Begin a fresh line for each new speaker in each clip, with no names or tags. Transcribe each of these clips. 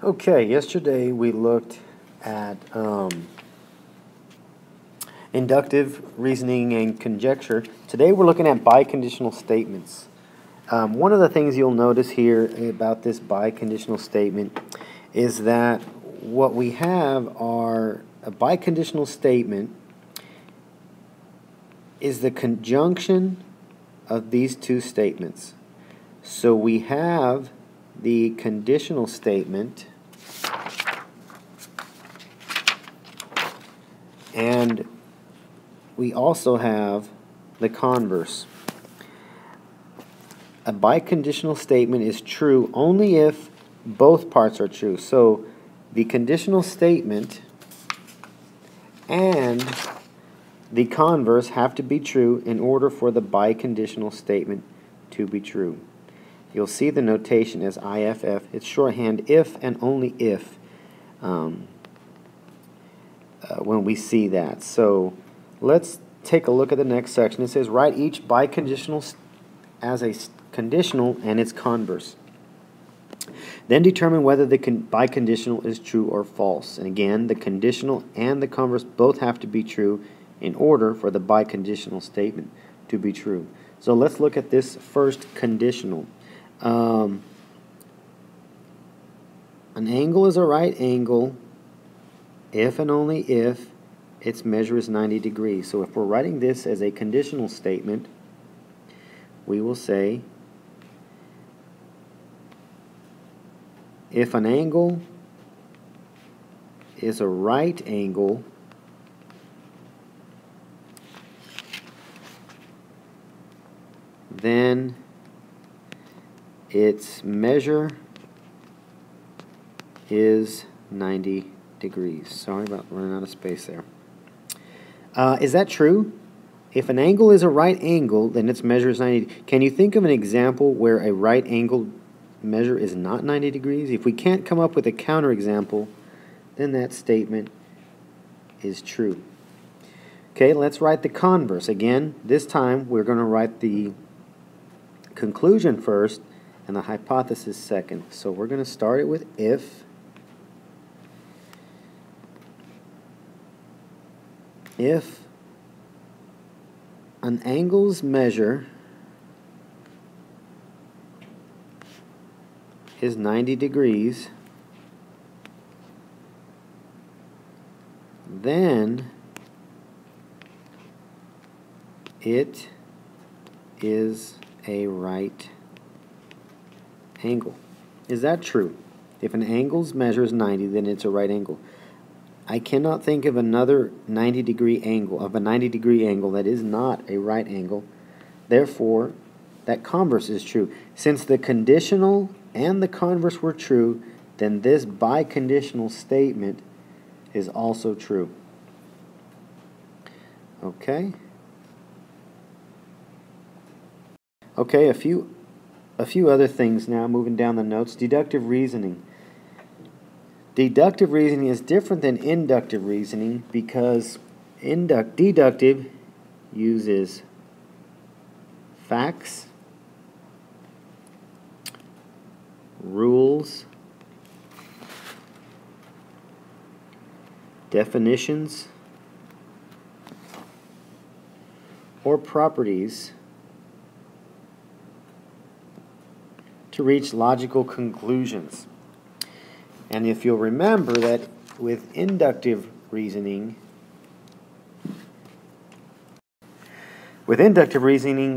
Okay, yesterday we looked at inductive reasoning and conjecture. Today we're looking at biconditional statements. One of the things you'll notice here about this biconditional statement is that what we have are a biconditional statement is the conjunction of these two statements. So we have the conditional statement and we also have the converse. A biconditional statement is true only if both parts are true. So the conditional statement and the converse have to be true in order for the biconditional statement to be true. You'll see the notation as IFF. It's shorthand if and only if when we see that. So let's take a look at the next section. It says write each biconditional as a conditional and its converse. Then determine whether the biconditional is true or false. And again, the conditional and the converse both have to be true in order for the biconditional statement to be true. So let's look at this first conditional. An angle is a right angle if and only if its measure is 90 degrees. So if we're writing this as a conditional statement, we will say if an angle is a right angle, then its measure is 90 degrees. Sorry about running out of space there. Is that true? If an angle is a right angle, then its measure is 90. Can you think of an example where a right angle measure is not 90 degrees? If we can't come up with a counterexample, then that statement is true. Okay, let's write the converse. Again, this time we're going to write the conclusion first and the hypothesis second. So we're going to start it with if an angle's measure is 90 degrees, then it is a right angle. Is that true? If an angle's measure is 90, then it's a right angle. I cannot think of another 90 degree angle, that is not a right angle. Therefore, that converse is true. Since the conditional and the converse were true, then this biconditional statement is also true. Okay? Okay, a few other things now, moving down the notes. Deductive reasoning. Deductive reasoning is different than inductive reasoning because deductive uses facts, rules, definitions, or properties to reach logical conclusions. And if you'll remember that with inductive reasoning,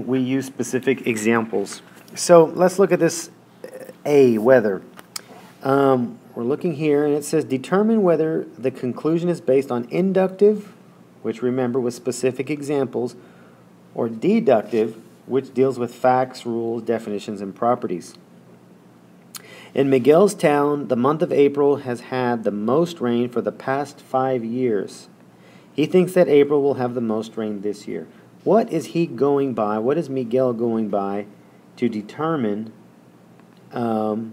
we use specific examples. So let's look at this weather. We're looking here and it says determine whether the conclusion is based on inductive, which remember was specific examples, or deductive, which deals with facts, rules, definitions, and properties. In Miguel's town, the month of April has had the most rain for the past 5 years. He thinks that April will have the most rain this year. What is he going by? What is Miguel going by to determine, to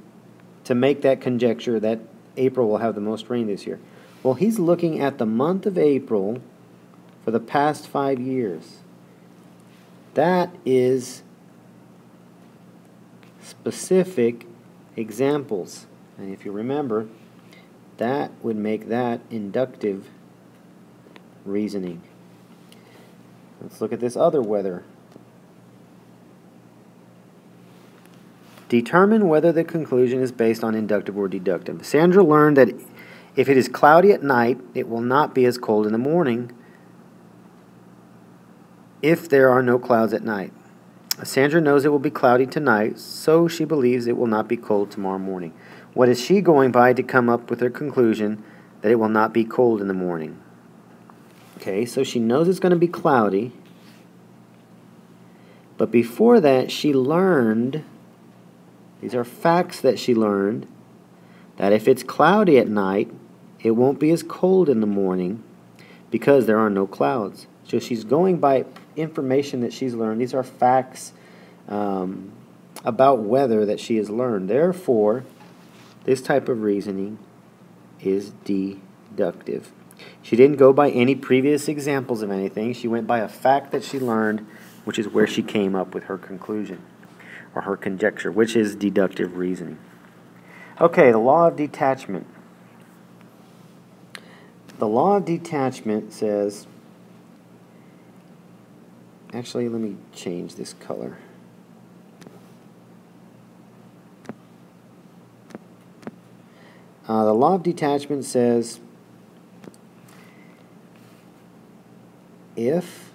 make that conjecture that April will have the most rain this year? Well, he's looking at the month of April for the past 5 years. That is specific examples. And if you remember, that would make that inductive reasoning. Let's look at this other whether. Determine whether the conclusion is based on inductive or deductive. Sandra learned that if it is cloudy at night, it will not be as cold in the morning if there are no clouds at night. Sandra knows it will be cloudy tonight, so she believes it will not be cold tomorrow morning. What is she going by to come up with her conclusion that it will not be cold in the morning? Okay, so she knows it's going to be cloudy, but before that she learned, these are facts that she learned, that if it's cloudy at night, it won't be as cold in the morning because there are no clouds. So she's going by information that she's learned. These are facts about weather that she has learned. Therefore, this type of reasoning is deductive. She didn't go by any previous examples of anything. She went by a fact that she learned, which is where she came up with her conclusion or her conjecture, which is deductive reasoning. Okay, the law of detachment. The law of detachment says, actually, let me change this color. The law of detachment says if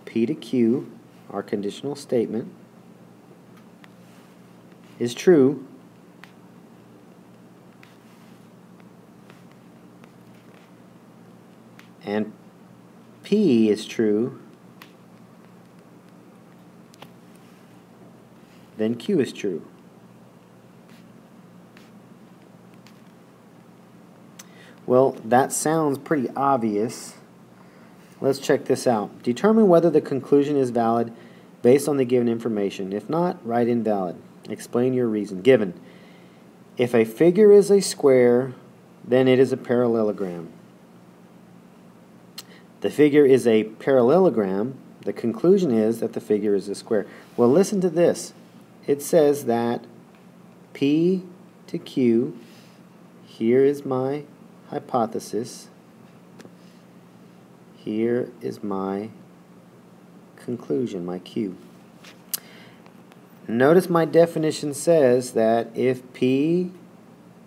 P to Q, our conditional statement, is true, and P is true, then Q is true. Well, that sounds pretty obvious. Let's check this out. Determine whether the conclusion is valid based on the given information. If not, write invalid. Explain your reason. Given. If a figure is a square, then it is a parallelogram. The figure is a parallelogram. The conclusion is that the figure is a square. Well, listen to this. It says that P to Q, here is my hypothesis, here is my conclusion, my Q. Notice my definition says that if P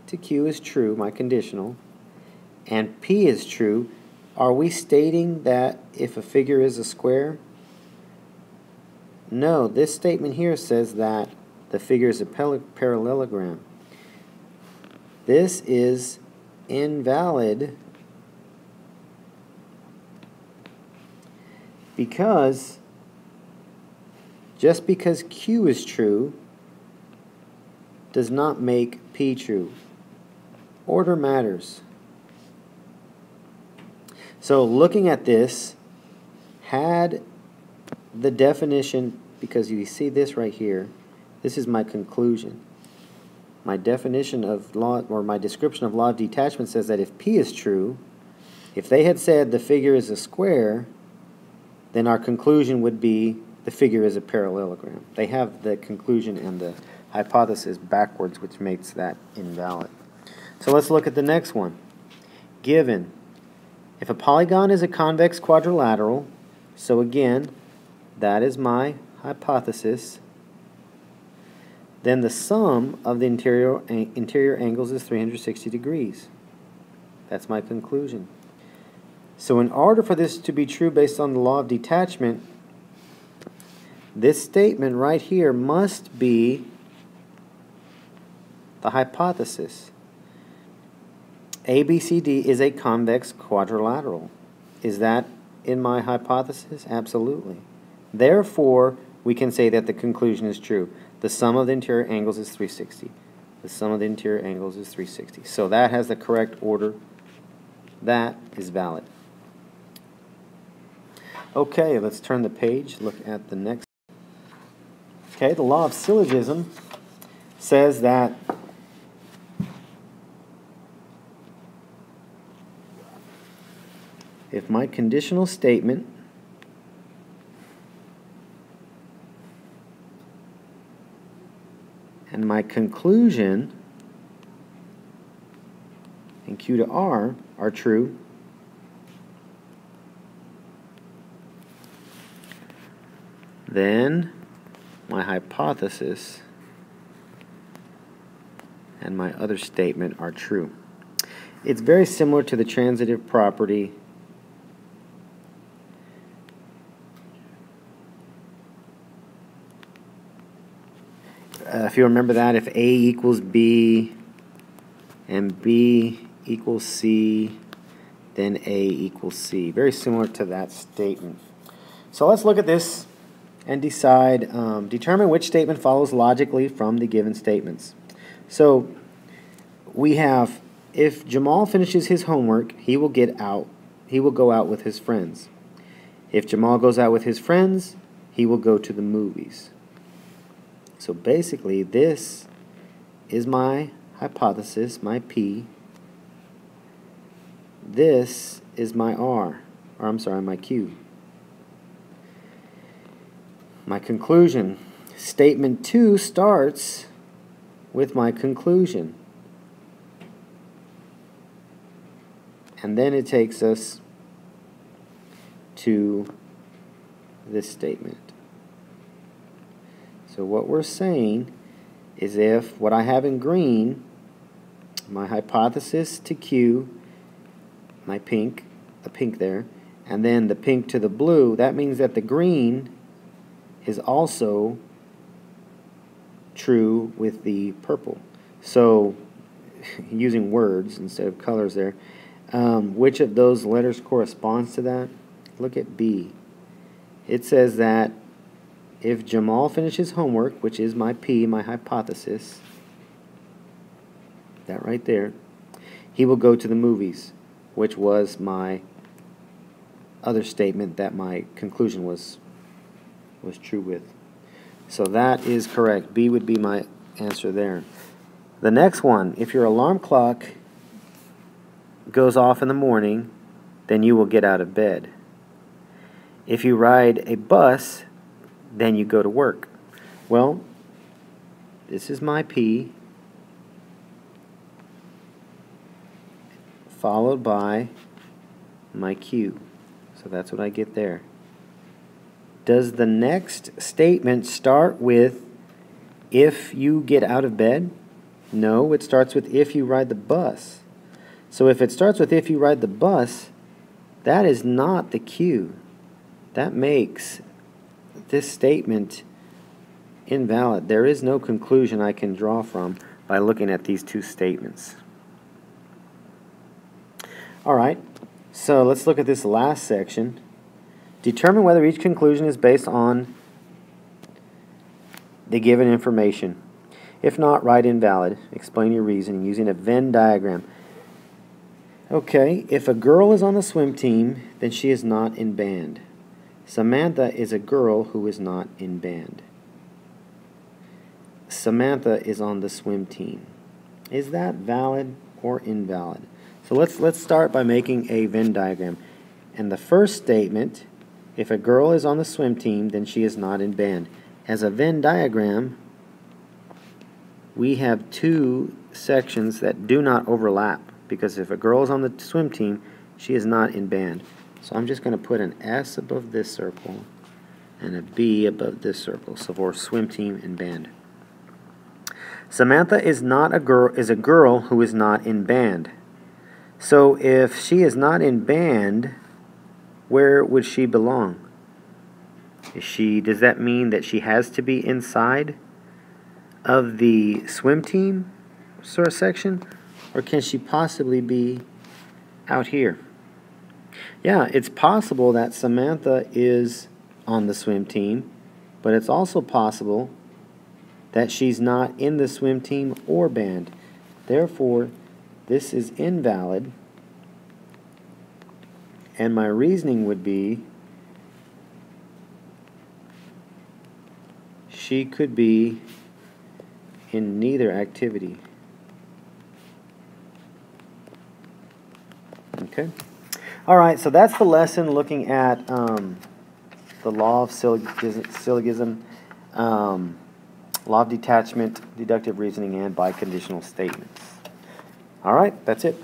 to Q is true, my conditional, and P is true, are we stating that if a figure is a square? No, this statement here says that the figure is a parallelogram. This is invalid because just because Q is true does not make P true. Order matters. So looking at this, had the definition, because you see this right here, this is my conclusion. My definition of law, or my description of law of detachment says that if P is true, if they had said the figure is a square, then our conclusion would be the figure is a parallelogram. They have the conclusion and the hypothesis backwards, which makes that invalid. So let's look at the next one. Given. If a polygon is a convex quadrilateral, so again, that is my hypothesis, then the sum of the interior angles is 360 degrees. That's my conclusion. So in order for this to be true based on the law of detachment, this statement right here must be the hypothesis. ABCD is a convex quadrilateral. Is that in my hypothesis? Absolutely. Therefore, we can say that the conclusion is true. The sum of the interior angles is 360. The sum of the interior angles is 360. So that has the correct order. That is valid. Okay, let's turn the page, look at the next. Okay, the law of syllogism says that if my conditional statement and my conclusion and Q to R are true, then my hypothesis and my other statement are true. It's very similar to the transitive property if you remember that, if A equals B and B equals C, then A equals C. Very similar to that statement. So let's look at this and decide, determine which statement follows logically from the given statements. So we have, if Jamal finishes his homework, he will go out with his friends. If Jamal goes out with his friends, he will go to the movies. So basically, this is my hypothesis, my P. This is my R, or I'm sorry, my Q. My conclusion. Statement 2 starts with my conclusion. And then it takes us to this statement. So what we're saying is if what I have in green, my hypothesis to Q, my pink, the pink there, and then the pink to the blue, that means that the green is also true with the purple. So using words instead of colors there, which of those letters corresponds to that? Look at B. It says that if Jamal finishes homework, which is my P, my hypothesis, that right there, he will go to the movies, which was my other statement that my conclusion was true with. So that is correct. B would be my answer there. The next one, if your alarm clock goes off in the morning, then you will get out of bed. If you ride a bus, then you go to work. Well, this is my P, followed by my Q. So that's what I get there. Does the next statement start with if you get out of bed? No, it starts with if you ride the bus. So if it starts with if you ride the bus, that is not the Q. That makes this statement invalid. There is no conclusion I can draw from by looking at these two statements. Alright, so let's look at this last section. Determine whether each conclusion is based on the given information. If not, write invalid. Explain your reasoning using a Venn diagram. Okay, if a girl is on the swim team, then she is not in band. Samantha is a girl who is not in band. Samantha is on the swim team. Is that valid or invalid? So let's start by making a Venn diagram. And the first statement, if a girl is on the swim team, then she is not in band. As a Venn diagram, we have two sections that do not overlap, because if a girl is on the swim team, she is not in band. So I'm just going to put an S above this circle and a B above this circle. So for swim team and band. Samantha is a girl who is not in band. So if she is not in band, where would she belong? Does that mean that she has to be inside of the swim team sort of section? Or can she possibly be out here? Yeah, it's possible that Samantha is on the swim team, but it's also possible that she's not in the swim team or band. Therefore, this is invalid. And my reasoning would be she could be in neither activity. Okay. All right, so that's the lesson looking at the law of syllogism, law of detachment, deductive reasoning, and biconditional statements. All right, that's it.